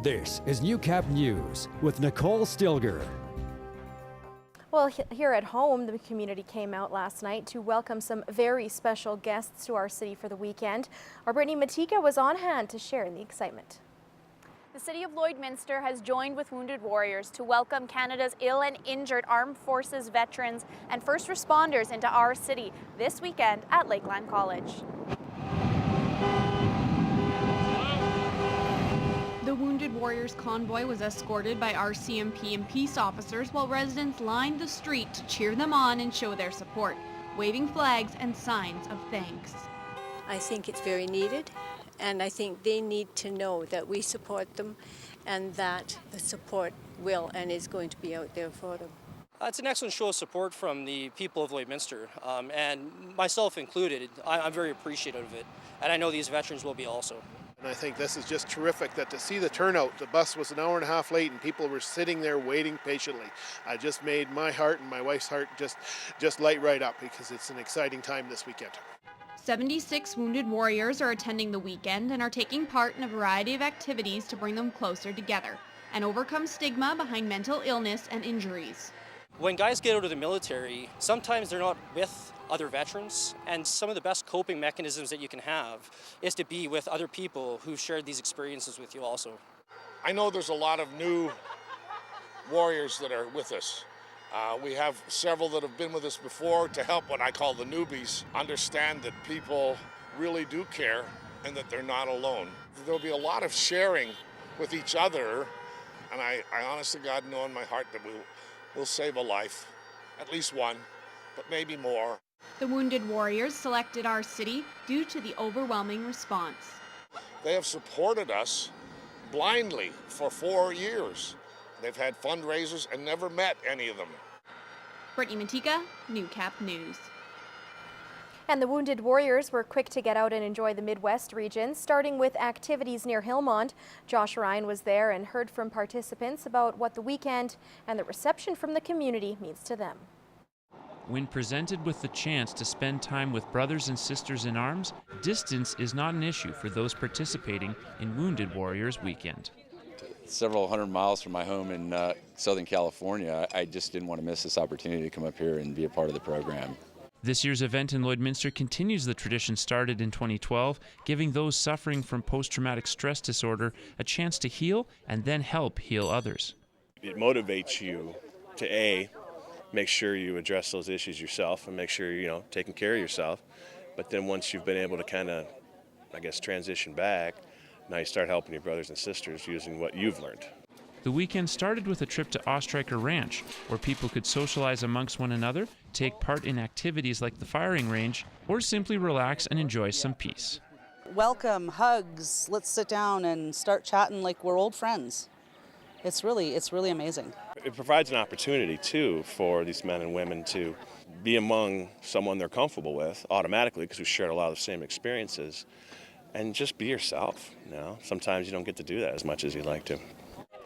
This is Newcap News with Nicole Stilger. Well, here at home, the community came out last night to welcome some very special guests to our city for the weekend. Our Brittany Matika was on hand to share in the excitement. The City of Lloydminster has joined with Wounded Warriors to welcome Canada's ill and injured armed forces veterans and first responders into our city this weekend at Lakeland College. The Wounded Warriors convoy was escorted by RCMP and peace officers while residents lined the street to cheer them on and show their support, waving flags and signs of thanks. I think it's very needed, and I think they need to know that we support them and that the support will and is going to be out there for them. It's an excellent show of support from the people of Lloydminster, and myself included. I'm very appreciative of it, and I know these veterans will be also. And I think this is just terrific that to see the turnout, the bus was an hour and a half late and people were sitting there waiting patiently. I just made my heart and my wife's heart just light right up because it's an exciting time this weekend. 76 Wounded Warriors are attending the weekend and are taking part in a variety of activities to bring them closer together and overcome stigma behind mental illness and injuries. When guys get out of the military, sometimes they're not with other veterans, and some of the best coping mechanisms that you can have is to be with other people who've shared these experiences with you also. I know there's a lot of new warriors that are with us. We have several that have been with us before to help what I call the newbies understand that people really do care and that they're not alone. There'll be a lot of sharing with each other, and I honestly, God, know in my heart that we'll save a life, at least one, but maybe more. The Wounded Warriors selected our city due to the overwhelming response. They have supported us blindly for 4 years. They've had fundraisers and never met any of them. Brittany Matika, Newcap News. And the Wounded Warriors were quick to get out and enjoy the Midwest region, starting with activities near Hillmont. Josh Ryan was there and heard from participants about what the weekend and the reception from the community means to them. When presented with the chance to spend time with brothers and sisters in arms, distance is not an issue for those participating in Wounded Warriors Weekend. Several hundred miles from my home in Southern California, I just didn't want to miss this opportunity to come up here and be a part of the program. This year's event in Lloydminster continues the tradition started in 2012, giving those suffering from post-traumatic stress disorder a chance to heal and then help heal others. It motivates you to make sure you address those issues yourself and make sure you're taking care of yourself. But then once you've been able to kind of, transition back, now you start helping your brothers and sisters using what you've learned. The weekend started with a trip to Ostreicher Ranch, where people could socialize amongst one another, take part in activities like the firing range, or simply relax and enjoy some peace. Welcome, hugs, let's sit down and start chatting like we're old friends. It's really amazing. It provides an opportunity, too, for these men and women to be among someone they're comfortable with automatically because we shared a lot of the same experiences, and just be yourself. Sometimes you don't get to do that as much as you'd like to.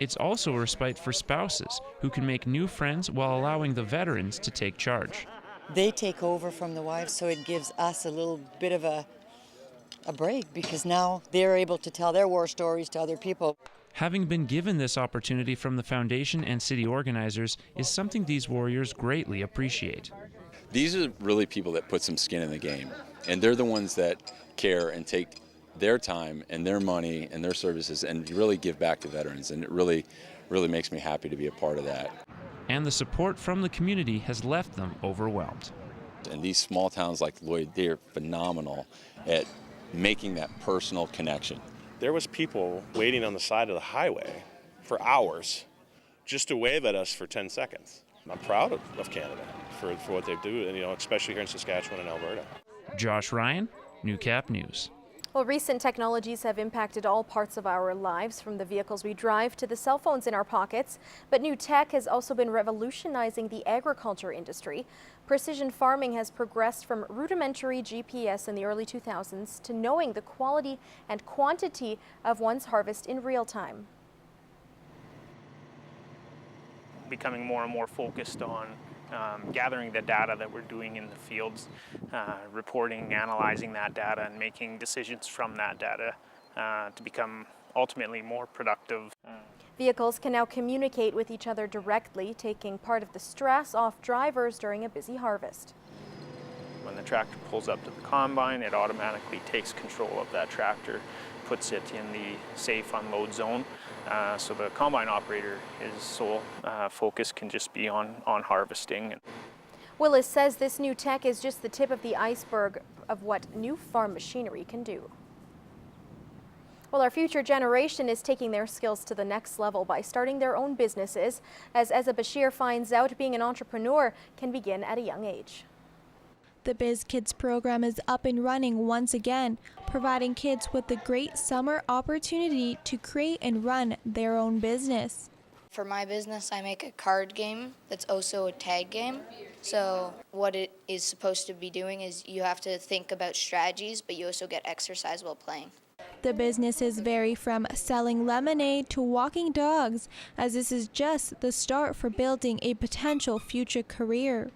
It's also a respite for spouses who can make new friends while allowing the veterans to take charge. They take over from the wives, so it gives us a little bit of a break because now they're able to tell their war stories to other people. Having been given this opportunity from the foundation and city organizers is something these warriors greatly appreciate. These are really people that put some skin in the game, and they're the ones that care and take their time and their money and their services and really give back to veterans, and it really makes me happy to be a part of that. And the support from the community has left them overwhelmed. And these small towns like Lloyd, they're phenomenal at making that personal connection. There was people waiting on the side of the highway for hours just to wave at us for 10 seconds. I'm proud of Canada for what they do, and especially here in Saskatchewan and Alberta. Josh Ryan, Newcap News. Well, recent technologies have impacted all parts of our lives, from the vehicles we drive to the cell phones in our pockets. But new tech has also been revolutionizing the agriculture industry. Precision farming has progressed from rudimentary GPS in the early 2000s to knowing the quality and quantity of one's harvest in real time. Becoming more and more focused on gathering the data that we're doing in the fields, reporting, analyzing that data, and making decisions from that data to become ultimately more productive. Vehicles can now communicate with each other directly, taking part of the stress off drivers during a busy harvest. When the tractor pulls up to the combine, it automatically takes control of that tractor, puts it in the safe unload zone. So the combine operator, his sole focus can just be on harvesting. Willis says this new tech is just the tip of the iceberg of what new farm machinery can do. Well, our future generation is taking their skills to the next level by starting their own businesses. As Eza Bashir finds out, being an entrepreneur can begin at a young age. The Biz Kids program is up and running once again, providing kids with a great summer opportunity to create and run their own business. For my business, I make a card game that's also a tag game. So what it is supposed to be doing is you have to think about strategies, but you also get exercise while playing. The businesses vary from selling lemonade to walking dogs, as this is just the start for building a potential future career.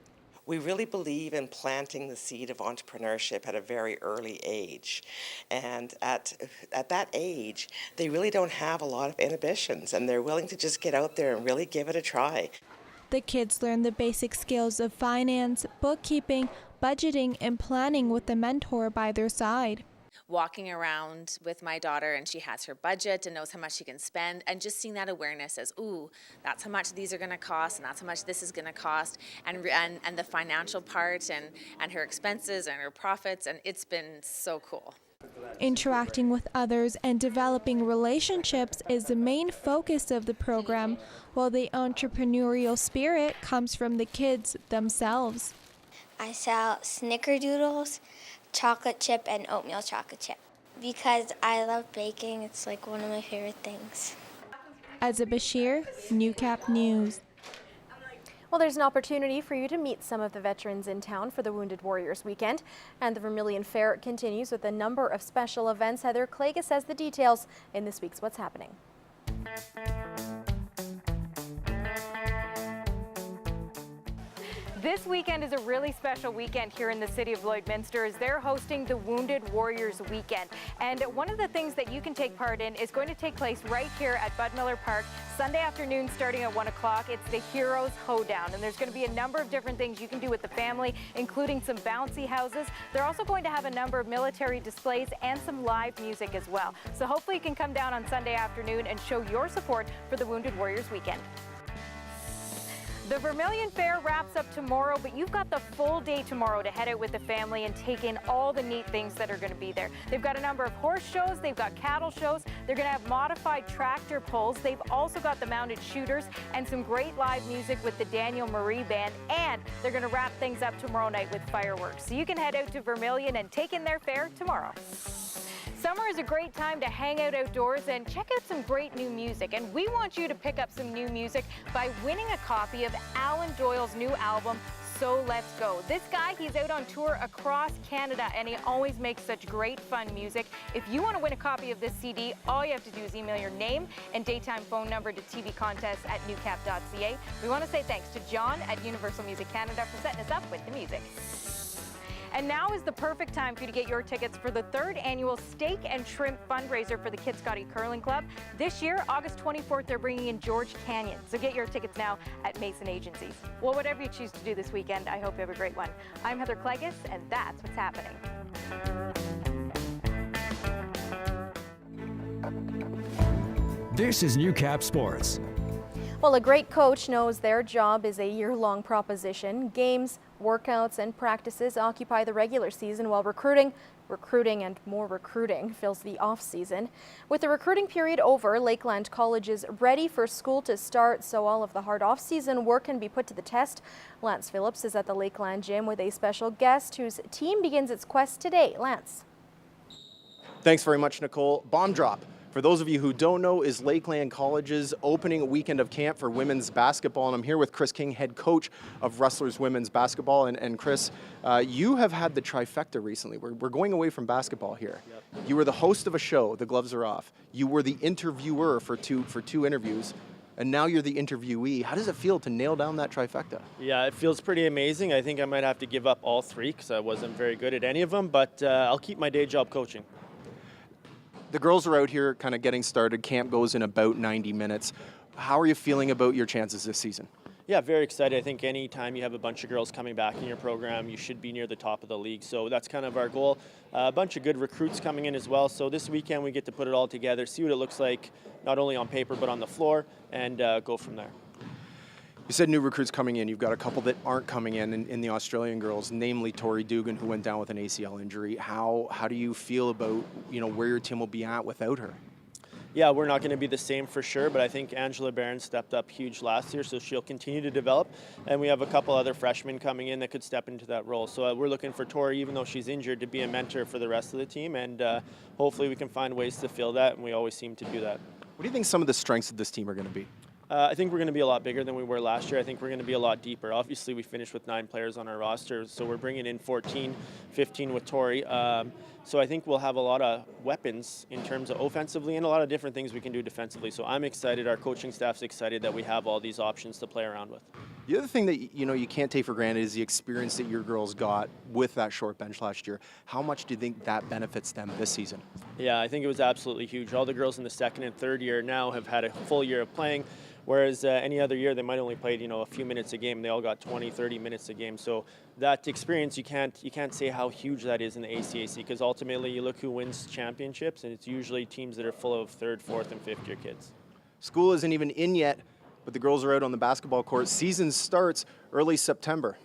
We really believe in planting the seed of entrepreneurship at a very early age. And at that age, they really don't have a lot of inhibitions, and they're willing to just get out there and really give it a try. The kids learn the basic skills of finance, bookkeeping, budgeting, and planning with a mentor by their side. Walking around with my daughter and she has her budget and knows how much she can spend, and just seeing that awareness as, ooh, that's how much these are going to cost and that's how much this is going to cost, and the financial part and her expenses and her profits, and it's been so cool. Interacting with others and developing relationships is the main focus of the program, while the entrepreneurial spirit comes from the kids themselves. I sell snickerdoodles, chocolate chip, and oatmeal chocolate chip because I love baking. It's like one of my favorite things. Eza Bashir, Newcap News. Well, there's an opportunity for you to meet some of the veterans in town for the Wounded Warriors weekend, and the Vermilion Fair continues with a number of special events. Heather Klages has the details in this week's What's Happening. This weekend is a really special weekend here in the city of Lloydminster, as they're hosting the Wounded Warriors Weekend. And one of the things that you can take part in is going to take place right here at Bud Miller Park Sunday afternoon starting at 1 o'clock. It's the Heroes Hoedown, and there's going to be a number of different things you can do with the family, including some bouncy houses. They're also going to have a number of military displays and some live music as well. So hopefully you can come down on Sunday afternoon and show your support for the Wounded Warriors Weekend. The Vermilion Fair wraps up tomorrow, but you've got the full day tomorrow to head out with the family and take in all the neat things that are going to be there. They've got a number of horse shows, they've got cattle shows, they're going to have modified tractor pulls, they've also got the mounted shooters and some great live music with the Daniel Marie Band, and they're going to wrap things up tomorrow night with fireworks. So you can head out to Vermilion and take in their fair tomorrow. Summer is a great time to hang out outdoors and check out some great new music, and we want you to pick up some new music by winning a copy of Alan Doyle's new album, So Let's Go. This guy, he's out on tour across Canada, and he always makes such great fun music. If you want to win a copy of this CD, all you have to do is email your name and daytime phone number to tvcontest@newcap.ca. We want to say thanks to John at Universal Music Canada for setting us up with the music. And now is the perfect time for you to get your tickets for the 3rd annual Steak and Shrimp fundraiser for the Kid Scotty Curling Club. This year, August 24th, they're bringing in George Canyon. So get your tickets now at Mason Agencies. Well, whatever you choose to do this weekend, I hope you have a great one. I'm Heather Klages, and that's what's happening. This is Newcap Sports. Well, a great coach knows their job is a year-long proposition. Games, workouts, and practices occupy the regular season, while recruiting, and more recruiting fills the off-season. With the recruiting period over, Lakeland College is ready for school to start, so all of the hard off-season work can be put to the test. Lance Phillips is at the Lakeland Gym with a special guest whose team begins its quest today. Lance. Thanks very much, Nicole. Bomb Drop, for those of you who don't know, is Lakeland College's opening weekend of camp for women's basketball. And I'm here with Chris King, head coach of Rustlers women's basketball. And Chris, you have had the trifecta recently. We're going away from basketball here. Yep. You were the host of a show, The Gloves Are Off. You were the interviewer for two interviews. And now you're the interviewee. How does it feel to nail down that trifecta? Yeah, it feels pretty amazing. I think I might have to give up all three because I wasn't very good at any of them. But I'll keep my day job coaching. The girls are out here kind of getting started. Camp goes in about 90 minutes. How are you feeling about your chances this season? Yeah, very excited. I think any time you have a bunch of girls coming back in your program, you should be near the top of the league. So that's kind of our goal. A bunch of good recruits coming in as well. So this weekend we get to put it all together, see what it looks like, not only on paper but on the floor, and go from there. You said new recruits coming in. You've got a couple that aren't coming in the Australian girls, namely Tori Dugan, who went down with an ACL injury. How do you feel about where your team will be at without her? Yeah, we're not going to be the same for sure, but I think Angela Barron stepped up huge last year, so she'll continue to develop. And we have a couple other freshmen coming in that could step into that role. So we're looking for Tori, even though she's injured, to be a mentor for the rest of the team, and hopefully we can find ways to fill that, and we always seem to do that. What do you think some of the strengths of this team are going to be? I think we're going to be a lot bigger than we were last year. I think we're going to be a lot deeper. Obviously, we finished with 9 players on our roster, so we're bringing in 14, 15 with Tori. So I think we'll have a lot of weapons in terms of offensively and a lot of different things we can do defensively. So I'm excited. Our coaching staff's excited that we have all these options to play around with. The other thing that you can't take for granted is the experience that your girls got with that short bench last year. How much do you think that benefits them this season? Yeah, I think it was absolutely huge. All the girls in the second and third year now have had a full year of playing, whereas any other year they might only played a few minutes a game. They all got 20, 30 minutes a game. So that experience, you can't say how huge that is in the ACAC, because ultimately you look who wins championships, and it's usually teams that are full of third, fourth, and fifth year kids. School isn't even in yet, but the girls are out on the basketball court. Season starts early September.